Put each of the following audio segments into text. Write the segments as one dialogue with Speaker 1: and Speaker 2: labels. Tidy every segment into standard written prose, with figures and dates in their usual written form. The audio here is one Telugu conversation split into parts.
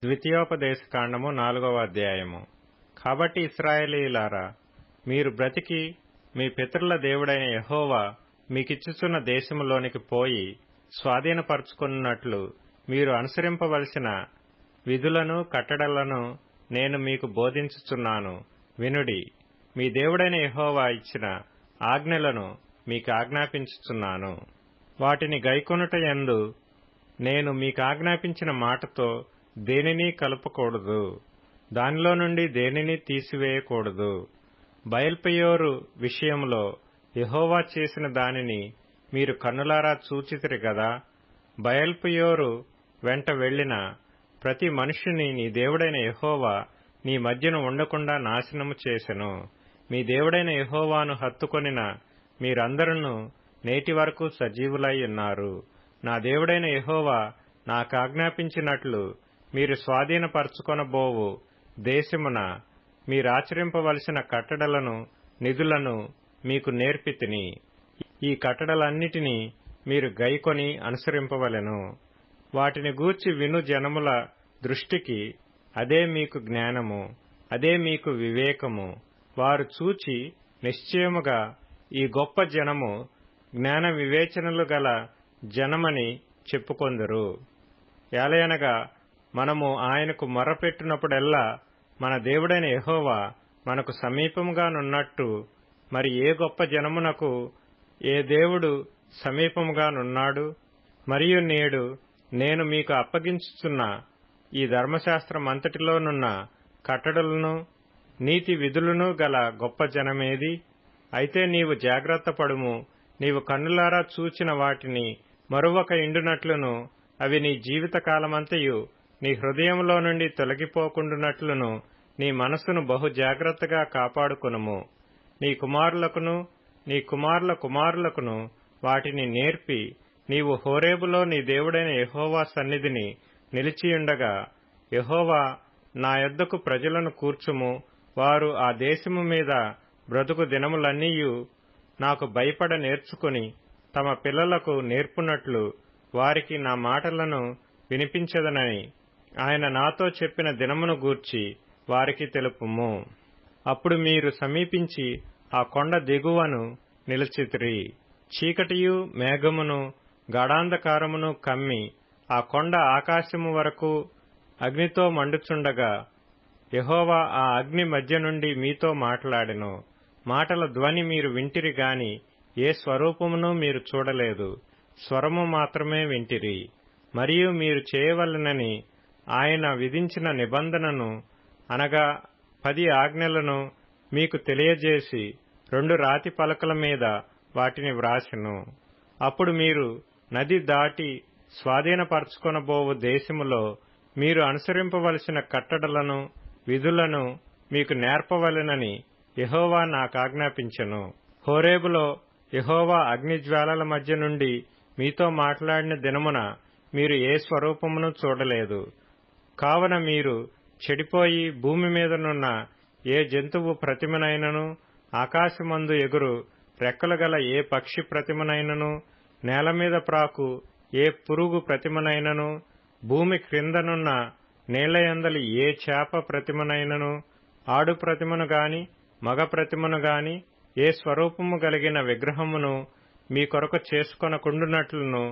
Speaker 1: ద్వితీయోపదేశకాండము 4వ అధ్యాయము. కాబట్టి ఇశ్రాయేలీయులారా, మీరు బ్రతికి మీ పితరుల దేవుడైన యెహోవా మీకిచ్చుచున్న దేశములోనికి పోయి స్వాధీనపరచుకొనున్నట్లు మీరు అనుసరింపవలసిన విధులను కట్టడలను నేను మీకు బోధించుచున్నాను. వినుడి. మీ దేవుడైన యెహోవా ఇచ్చిన ఆజ్ఞలను మీకు ఆజ్ఞాపించుచున్నాను. వాటిని గైకొనుట యందు నేను మీకాజ్ఞాపించిన మాటతో దేనినీ కలుపకూడదు, దానిలో నుండి దేనినీ తీసివేయకూడదు. బయల్పెయోరు విషయంలో యెహోవా చేసిన దానిని మీరు కన్నులారా చూచితిరి గదా. బయల్పెయోరు వెంట వెళ్లిన ప్రతి మనుష్యుని నీ దేవుడైన యెహోవా నీ మధ్యను ఉండకుండా నాశనము చేసెను. మీ దేవుడైన యెహోవాను హత్తుకొనిన మీరందరూ నేటి వరకు సజీవులై ఉన్నారు. నా దేవుడైన యెహోవా నాకాజ్ఞాపించినట్లు మీరు స్వాధీనపరచుకొనబోవు దేశమున మీరాచరింపవలసిన కట్టడలను నిధులను మీకు నేర్పితిని. ఈ కట్టడలన్నిటినీ మీరు గైకొని అనుసరింపవలెను. వాటిని గూర్చి విను జనముల దృష్టికి అదే మీకు జ్ఞానము, అదే మీకు వివేకము. వారు చూచి నిశ్చయముగా ఈ గొప్ప జనము జ్ఞాన వివేచనలు గల జనమని చెప్పుకొందురు. ఏలయనగా మనము ఆయనకు మొర్రపెట్టినప్పుడెల్లా మన దేవుడైన యెహోవా మనకు సమీపముగానున్నట్టు మరి ఏ గొప్ప జనమునకు ఏ దేవుడు సమీపముగానున్నాడు? మరియు నేడు నేను మీకు అప్పగించుచున్న ఈ ధర్మశాస్త్రమంతటిలోనున్న కట్టడలను నీతి విధులను గల గొప్ప జనమేది? అయితే నీవు జాగ్రత్త పడుము. నీవు కన్నులారా చూచిన వాటిని మరువక ఇండునట్లును, అవి నీ జీవితకాలమంతయు నీ హృదయంలో నుండి తొలగిపోకుండునట్లును నీ మనస్సును బహు జాగ్రత్తగా కాపాడుకొనుము. నీ కుమారులకును నీ కుమారుల కుమారులకును వాటిని నేర్పి, నీవు హోరేబులో నీ దేవుడైన యెహోవా సన్నిధిని నిలిచియుండగా, యెహోవా నా యొద్దకు ప్రజలను కూర్చుము, వారు ఆ దేశము మీద బ్రతుకు దినములన్నీయు నాకు భయపడ నేర్చుకుని తమ పిల్లలకు నేర్పునట్లు వారికి నా మాటలను వినిపించదనని ఆయన నాతో చెప్పిన దినమును గూర్చి వారికి తెలుపుము. అప్పుడు మీరు సమీపించి ఆ కొండ దిగువను నిలిచితిరి. చీకటియు మేఘమును గాఢాంధకారమును కమ్మి ఆ కొండ ఆకాశము వరకు అగ్నితో మండుచుండగా యెహోవా ఆ అగ్ని మధ్య నుండి మీతో మాట్లాడెను. మాటల ధ్వని మీరు వింటిరి గాని ఏ స్వరూపమును మీరు చూడలేదు, స్వరము మాత్రమే వింటిరి. మరియు మీరు చేయవలెనని ఆయన విధించిన నిబంధనను అనగా 10 ఆజ్ఞలను మీకు తెలియజేసి 2 రాతి పలకల మీద వాటిని వ్రాసెను. అప్పుడు మీరు నది దాటి స్వాధీనపరచుకొనబోవు దేశములో మీరు అనుసరింపవలసిన కట్టడలను విధులను మీకు నేర్పవలెనని యెహోవా నాకాజ్ఞాపించెను. హోరేబులో యెహోవా అగ్నిజ్వాలల మధ్య నుండి మీతో మాట్లాడిన దినమున మీరు ఏ స్వరూపమును చూడలేదు. కావున మీరు చెడిపోయి భూమి మీదనున్న ఏ జంతువు ప్రతిమనైనను, ఆకాశమందు ఎగురు రెక్కలు గల ఏ పక్షి ప్రతిమనైనను, నేల మీద ప్రాకు ఏ పురుగు ప్రతిమనైనను, భూమి క్రిందనున్న నీళ్లయందలి ఏ చేప ప్రతిమనైనను, ఆడు ప్రతిమను గాని మగ ప్రతిమను గాని ఏ స్వరూపము కలిగిన విగ్రహమును మీ కొరకు చేసుకొనకుండునట్లును,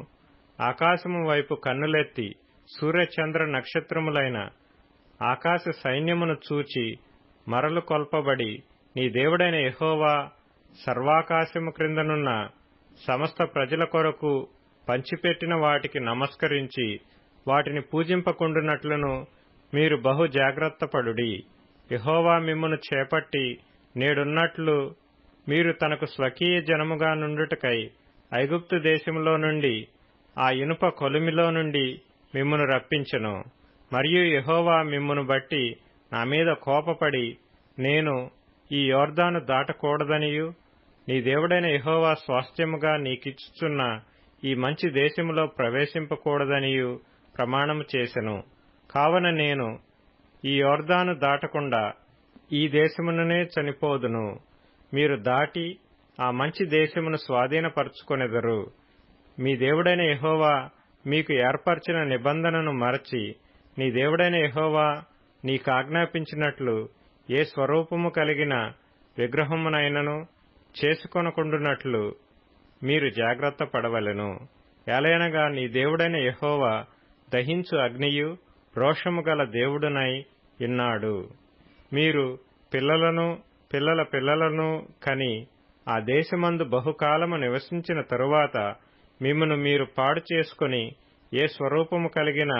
Speaker 1: ఆకాశము వైపు కన్నులెత్తి సూర్యచంద్ర నక్షత్రములైన ఆకాశ సైన్యమును చూచి మరలు కొల్పబడి నీ దేవుడైన యెహోవా సర్వాకాశము క్రిందనున్న సమస్త ప్రజల కొరకు పంచిపెట్టిన వాటికి నమస్కరించి వాటిని పూజింపకుండునట్లును మీరు బహు జాగ్రత్తపడుడి. యెహోవా మిమ్మును చేపట్టి నేడున్నట్లు మీరు తనకు స్వకీయ జనముగా నుండుటకై ఐగుప్తు దేశములో నుండి ఆ ఇనుప కొలిమిలో నుండి మిమ్మును రప్పించెను. మరియు యెహోవా మిమ్మును బట్టి నా మీద కోపపడి నేను ఈ యొర్దాను దాటకూడదనియు నీ దేవుడైన యెహోవా స్వాస్థ్యముగా నీకిచ్చుచున్న ఈ మంచి దేశములో ప్రవేశింపకూడదనియు ప్రమాణము చేసెను. కావున నేను ఈ యొర్దాను దాటకుండా ఈ దేశముననే చనిపోదును. మీరు దాటి ఆ మంచి దేశమును స్వాధీనపరచుకొనెదరు. మీ దేవుడైన యెహోవా మీకు ఏర్పరచిన నిబంధనను మరచి నీ దేవుడైన యెహోవా నీకాజ్ఞాపించినట్లు ఏ స్వరూపము కలిగిన విగ్రహమునైనను చేసుకొనకుండునట్లు మీరు జాగ్రత్త పడవలెను. ఏలయనగా నీ దేవుడైన యెహోవా దహించు అగ్నియు రోషము గల దేవుడునై ఉన్నాడు. మీరు పిల్లలను పిల్లల పిల్లలను కని ఆ దేశమందు బహుకాలము నివసించిన తరువాత మిమ్మును మీరు పాడు చేసుకుని ఏ స్వరూపము కలిగిన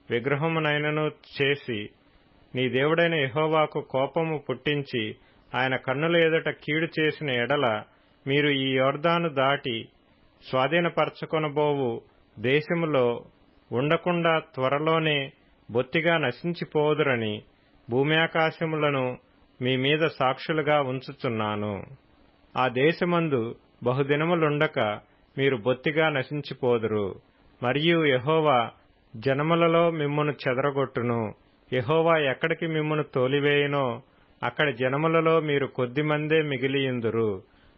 Speaker 1: విగ్రహమునైనను చేసి నీ దేవుడైన యెహోవాకు కోపము పుట్టించి ఆయన కన్నుల ఎదుట కీడు చేసిన ఎడల మీరు ఈ యొర్దాను దాటి స్వాధీనపరచుకొనబోవు దేశములో ఉండకుండా త్వరలోనే బొత్తిగా నశించిపోదురని భూమ్యాకాశములను మీ మీద సాక్షులుగా ఉంచుచున్నాను. ఆ దేశమందు బహుదినములుండక మీరు బొత్తిగా నశించిపోదురు. మరియు యెహోవా జనములలో మిమ్మును చెదరగొట్టును. యెహోవా ఎక్కడికి మిమ్మును తోలివేయునో అక్కడి జనములలో మీరు కొద్దిమందే మిగిలియుందురు.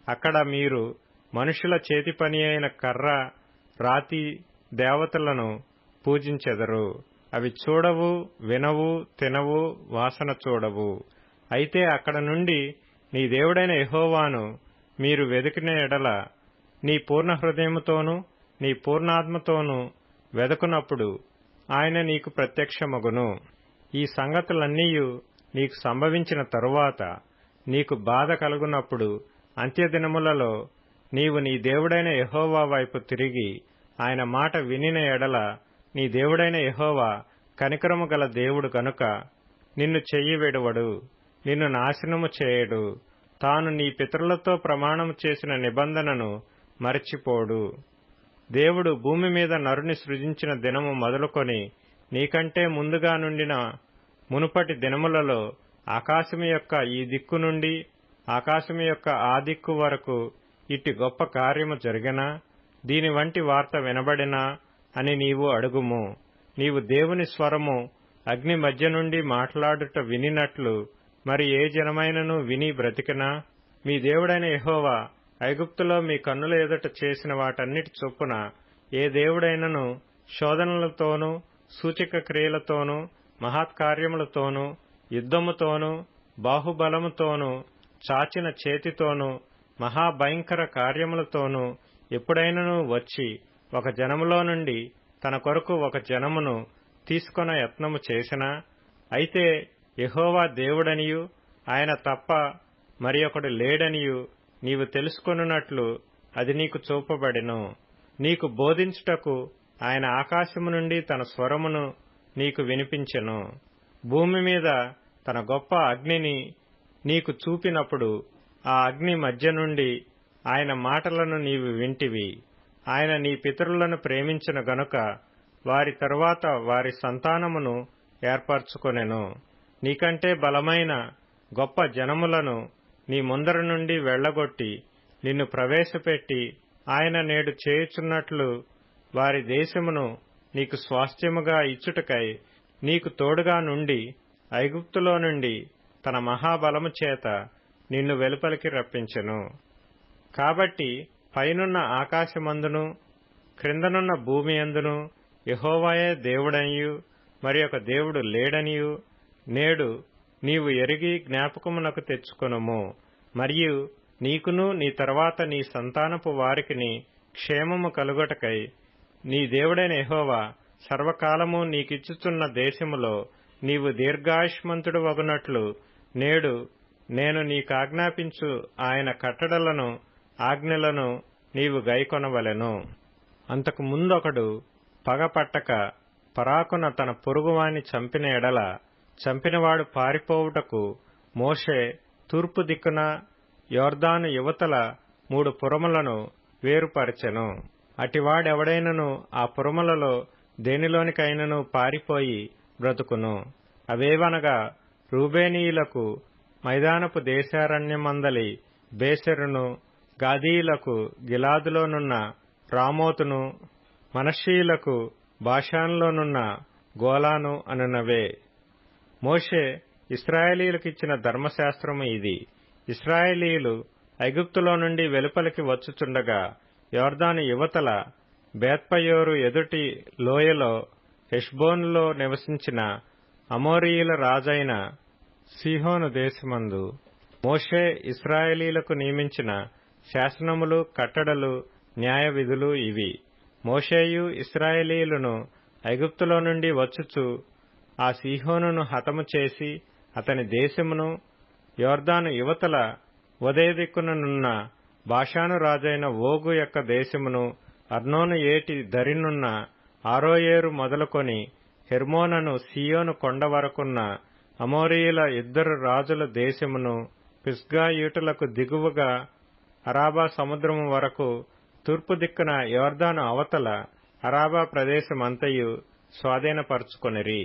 Speaker 1: అక్కడ మీరు మనుషుల చేతి పని అయిన కర్ర రాతి దేవతలను పూజించెదరు. అవి చూడవు, వినవు, తినవు, వాసన చూడవు. అయితే అక్కడ నుండి నీ దేవుడైన యెహోవాను మీరు వెదికిన ఎడల నీ పూర్ణ హృదయముతోనూ నీ పూర్ణాత్మతోనూ వెదకునప్పుడు ఆయన నీకు ప్రత్యక్షమగును. ఈ సంగతులన్నీయు నీకు సంభవించిన తరువాత నీకు బాధ కలుగునప్పుడు అంత్యదినములలో నీవు నీ దేవుడైన యెహోవా వైపు తిరిగి ఆయన మాట వినిన ఎడల నీ దేవుడైన యెహోవా కనికరము గల దేవుడు గనుక నిన్ను చెయ్యి విడువడు, నిన్ను నాశనము చేయడు. తాను నీ పితరులతో ప్రమాణము చేసిన నిబంధనను మరచిపోడు. దేవుడు భూమి మీద నరుని సృజించిన దినము మొదలుకొని నీకంటే ముందుగా నుండిన మునుపటి దినములలో ఆకాశము యొక్క ఈ దిక్కు నుండి ఆకాశము యొక్క ఆ దిక్కు వరకు ఇట్టి గొప్ప కార్యము జరిగినా, దీని వంటి వార్త వినబడినా అని నీవు అడుగుము. నీవు దేవుని స్వరము అగ్ని మధ్య నుండి మాట్లాడుట వినినట్లు మరి ఏ జనమైనను విని బ్రతికినా, మీ దేవుడైన యెహోవా ఐగుప్తులో మీ కన్నుల ఎదుట చేసిన వాటన్నిటి చొప్పున ఏ దేవుడైనను శోధనలతోనూ సూచక క్రియలతోనూ మహత్కార్యములతోనూ యుద్ధముతోనూ బాహుబలముతోనూ చాచిన చేతితోనూ మహాభయంకర కార్యములతోనూ ఎప్పుడైనను వచ్చి ఒక జనములో నుండి తన కొరకు ఒక జనమును తీసుకొన యత్నము చేసినా, అయితే యెహోవా దేవుడనియు ఆయన తప్ప మరి ఒకడు లేడనియు నీవు తెలుసుకొనున్నట్లు అది నీకు చూపబడెను. నీకు బోధించుటకు ఆయన ఆకాశము నుండి తన స్వరమును నీకు వినిపించెను. భూమి మీద తన గొప్ప అగ్నిని నీకు చూపినప్పుడు ఆ అగ్ని మధ్య నుండి ఆయన మాటలను నీవు వింటివి. ఆయన నీ పితరులను ప్రేమించిన గనుక వారి తరువాత వారి సంతానమును ఏర్పరచుకొనెను. నీకంటే బలమైన గొప్ప జనములను నీ ముందర నుండి వెళ్లగొట్టి నిన్ను ప్రవేశపెట్టి ఆయన నేడు చేయుచున్నట్లు వారి దేశమును నీకు స్వాస్థ్యముగా ఇచ్చుటకై నీకు తోడుగా నుండి ఐగుప్తులో నుండి తన మహాబలము చేత నిన్ను వెలుపలికి రప్పించెను. కాబట్టి పైనున్న ఆకాశమందును క్రిందనున్న భూమి అందును యెహోవాయే దేవుడనియు మరి ఒక దేవుడు లేడనియు నేడు నీవు ఎరిగి జ్ఞాపకమునకు తెచ్చుకొనుము. మరియు నీకును నీ తరువాత నీ సంతానపు వారికిని క్షేమము కలుగుటకై నీ దేవుడైన యెహోవా సర్వకాలము నీకిచ్చుచున్న దేశములో నీవు దీర్ఘాయుష్మంతుడు వగునట్లు నేడు నేను నీకాజ్ఞాపించు ఆయన కట్టడలను ఆజ్ఞలను నీవు గైకొనవలెను. అంతకు ముందొకడు పగపట్టక పరాకున తన పొరుగువాని చంపిన ఎడల చంపినవాడు పారిపోవుటకు మోషే తూర్పు దిక్కున యొర్దాను యువతల 3 పురములను వేరుపరచెను. అటివాడెవడైనను ఆ పురములలో దేనిలోనికైనను పారిపోయి బ్రతుకును. అవేవనగా రూబేనీయులకు మైదానపు దేశారణ్యమందలి బేసెరును, గాదీయులకు గిలాదులోనున్న రామోతును, మనష్షీయులకు బాషానులోనున్న గోలాను అనునవే. మోషే ఇశ్రాయేలీయులకిచ్చిన ధర్మశాస్త్రము ఇది. ఇశ్రాయేలీయులు ఐగుప్తులో నుండి వెలుపలికి వచ్చుచుండగా యొర్దాను యువతల బేత్పయోరు ఎదుటి లోయలో హెష్బోనులో నివసించిన అమోరీయుల రాజైన సీహోను దేశమందు మోషే ఇశ్రాయేలీలకు నియమించిన శాసనములు, కట్టడలు, న్యాయ విధులు ఇవి. మోషేయు ఇశ్రాయేలీయులను ఐగుప్తులో నుండి వచ్చుచు ఆ సీహోనును హతము చేసి అతని దేశమును, యొర్దాను యువతల ఉదయ దిక్కుననున్న బాషాను రాజైన ఓగు యొక్క దేశమును, అర్నోను ఏటి దరినున్న ఆరోయేరు మొదలుకొని హెర్మోనను సీయోను కొండ వరకున్న అమోరీయుల 2 రాజుల దేశమును, పిస్గా ఈటులకు దిగువగా అరాబా సముద్రము వరకు తూర్పు దిక్కున యొర్దాను అవతల అరాబా ప్రదేశమంతయు స్వాధీనపరుచుకొనిరి.